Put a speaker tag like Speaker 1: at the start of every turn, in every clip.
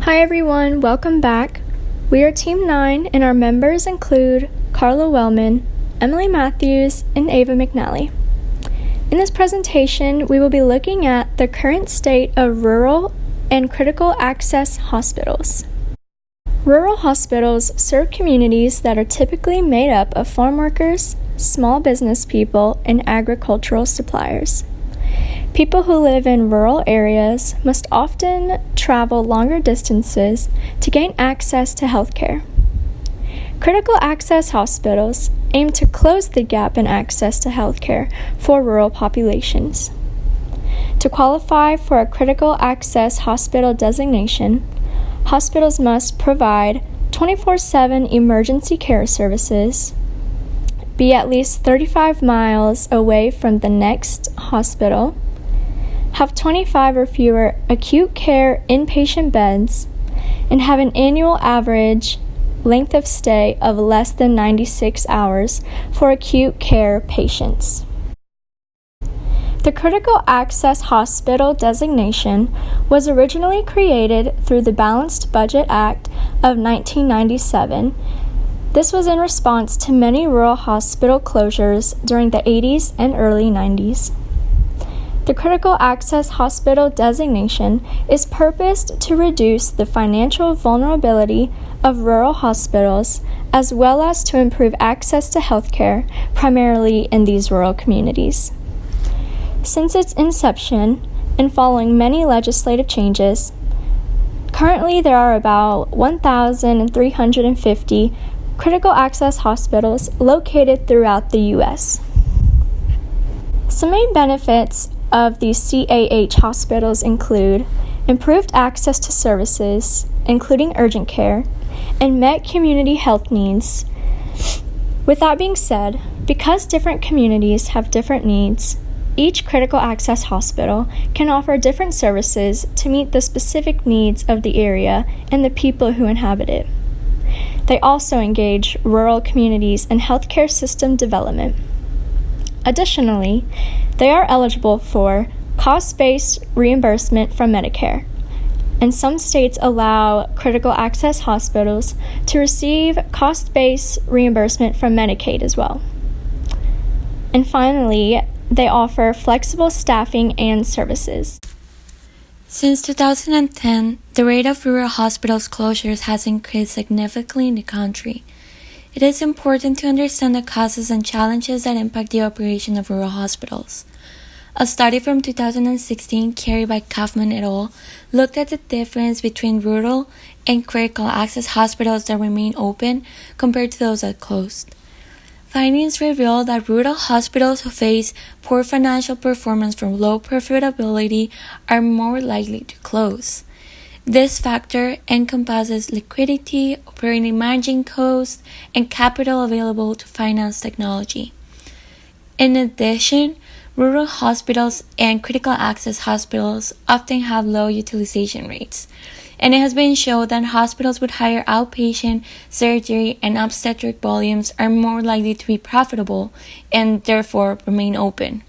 Speaker 1: Hi everyone, welcome back. We are Team 9 and our members include Carla Wellman, Emily Matthews, and Ava McNally. In this presentation, we will be looking at the current state of rural and critical access hospitals. Rural hospitals serve communities that are typically made up of farm workers, small business people, and agricultural suppliers. People who live in rural areas must often travel longer distances to gain access to healthcare. Critical access hospitals aim to close the gap in access to healthcare for rural populations. To qualify for a critical access hospital designation, hospitals must provide 24/7 emergency care services, be at least 35 miles away from the next hospital, have 25 or fewer acute care inpatient beds, and have an annual average length of stay of less than 96 hours for acute care patients. The Critical Access Hospital designation was originally created through the Balanced Budget Act of 1997. This was in response to many rural hospital closures during the 80s and early 90s. The Critical Access Hospital designation is purposed to reduce the financial vulnerability of rural hospitals as well as to improve access to healthcare, primarily in these rural communities. Since its inception and following many legislative changes, currently there are about 1,350 critical access hospitals located throughout the U.S. Some main benefits of these CAH hospitals include improved access to services, including urgent care, and met community health needs. With that being said, because different communities have different needs, each critical access hospital can offer different services to meet the specific needs of the area and the people who inhabit it. They also engage rural communities in healthcare system development. Additionally, they are eligible for cost-based reimbursement from Medicare, and some states allow critical access hospitals to receive cost-based reimbursement from Medicaid as well. And finally, they offer flexible staffing and services.
Speaker 2: Since 2010, the rate of rural hospitals closures has increased significantly in the country. It is important to understand the causes and challenges that impact the operation of rural hospitals. A study from 2016 carried by Kaufman et al. Looked at the difference between rural and critical access hospitals that remain open compared to those that closed. Findings reveal that rural hospitals who face poor financial performance from low profitability are more likely to close. This factor encompasses liquidity, operating margin costs, and capital available to finance technology. In addition, rural hospitals and critical access hospitals often have low utilization rates, and it has been shown that hospitals with higher outpatient, surgery, and obstetric volumes are more likely to be profitable and therefore remain open.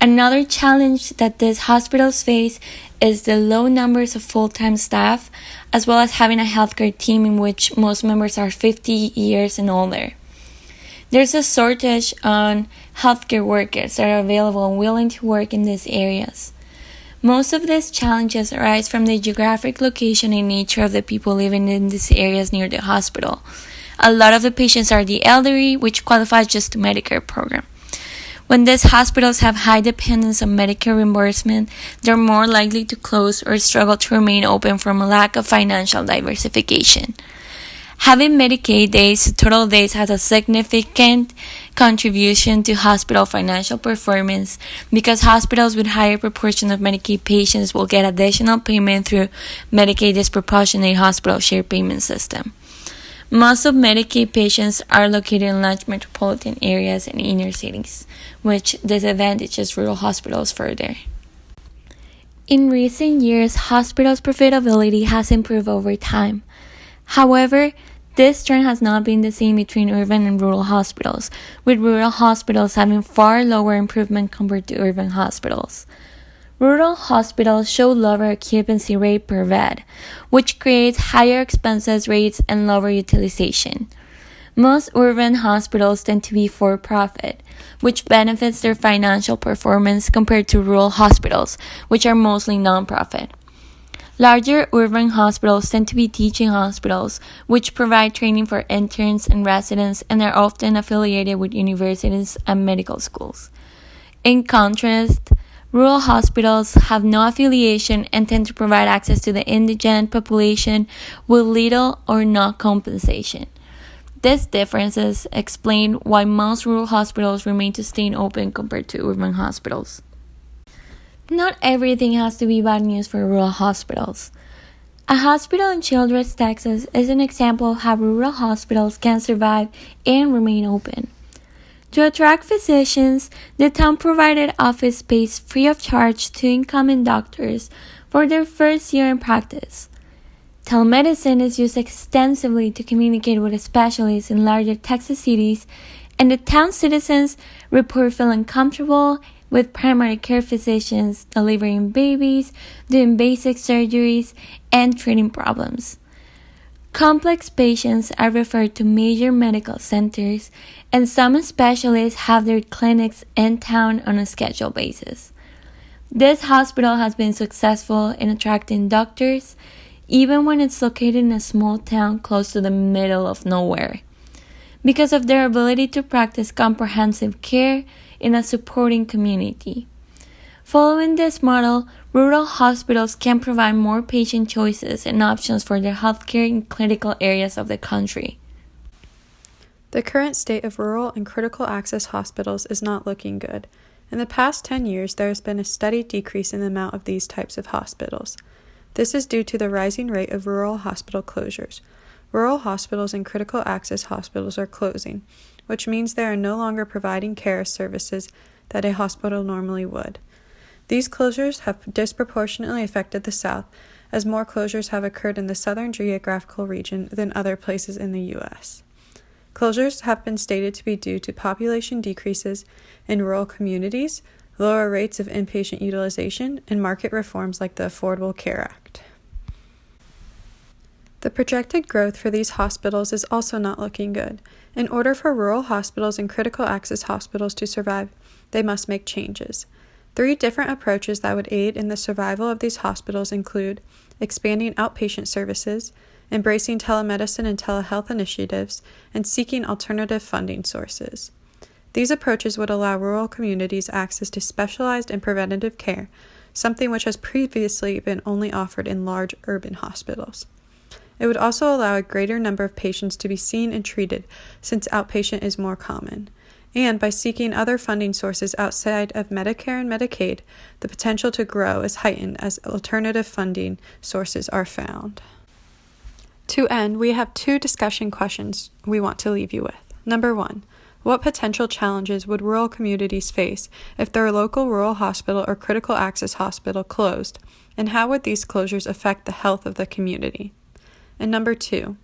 Speaker 2: Another challenge that these hospitals face is the low numbers of full-time staff, as well as having a healthcare team in which most members are 50 years and older. There's a shortage on healthcare workers that are available and willing to work in these areas. Most of these challenges arise from the geographic location and nature of the people living in these areas near the hospital. A lot of the patients are the elderly, which qualifies just to Medicare program. When these hospitals have high dependence on Medicare reimbursement, they're more likely to close or struggle to remain open from a lack of financial diversification. Having Medicaid days to total days has a significant contribution to hospital financial performance because hospitals with higher proportion of Medicaid patients will get additional payment through Medicaid disproportionate hospital share payment system. Most of Medicaid patients are located in large metropolitan areas and inner cities, which disadvantages rural hospitals further. In recent years, hospitals' profitability has improved over time. However, this trend has not been the same between urban and rural hospitals, with rural hospitals having far lower improvement compared to urban hospitals. Rural hospitals show lower occupancy rate per bed, which creates higher expenses rates and lower utilization. Most urban hospitals tend to be for-profit, which benefits their financial performance compared to rural hospitals, which are mostly non-profit. Larger urban hospitals tend to be teaching hospitals, which provide training for interns and residents and are often affiliated with universities and medical schools. In contrast, rural hospitals have no affiliation and tend to provide access to the indigent population with little or no compensation. These differences explain why most rural hospitals remain to stay open compared to urban hospitals. Not everything has to be bad news for rural hospitals. A hospital in Childress, Texas is an example of how rural hospitals can survive and remain open. To attract physicians, the town provided office space free of charge to incoming doctors for their first year in practice. Telemedicine is used extensively to communicate with specialists in larger Texas cities, and the town's citizens report feeling comfortable with primary care physicians delivering babies, doing basic surgeries, and treating problems. Complex patients are referred to major medical centers, and some specialists have their clinics in town on a scheduled basis. This hospital has been successful in attracting doctors, even when it's located in a small town close to the middle of nowhere, because of their ability to practice comprehensive care in a supporting community. Following this model, rural hospitals can provide more patient choices and options for their healthcare in critical areas of the country.
Speaker 3: The current state of rural and critical access hospitals is not looking good. In the past 10 years, there has been a steady decrease in the amount of these types of hospitals. This is due to the rising rate of rural hospital closures. Rural hospitals and critical access hospitals are closing, which means they are no longer providing care services that a hospital normally would. These closures have disproportionately affected the South, as more closures have occurred in the southern geographical region than other places in the U.S. Closures have been stated to be due to population decreases in rural communities, lower rates of inpatient utilization, and market reforms like the Affordable Care Act. The projected growth for these hospitals is also not looking good. In order for rural hospitals and critical access hospitals to survive, they must make changes. 3 different approaches that would aid in the survival of these hospitals include expanding outpatient services, embracing telemedicine and telehealth initiatives, and seeking alternative funding sources. These approaches would allow rural communities access to specialized and preventative care, something which has previously been only offered in large urban hospitals. It would also allow a greater number of patients to be seen and treated, since outpatient is more common. And by seeking other funding sources outside of Medicare and Medicaid, the potential to grow is heightened as alternative funding sources are found. To end, we have 2 discussion questions we want to leave you with. Number 1. What potential challenges would rural communities face if their local rural hospital or critical access hospital closed, and how would these closures affect the health of the community? And number 2,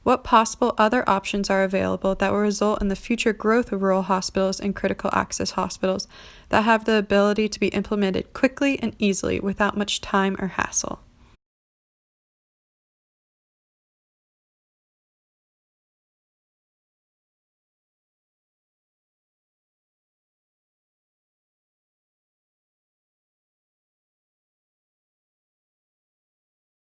Speaker 3: what possible other options are available that will result in the future growth of rural hospitals and critical access hospitals that have the ability to be implemented quickly and easily without much time or hassle?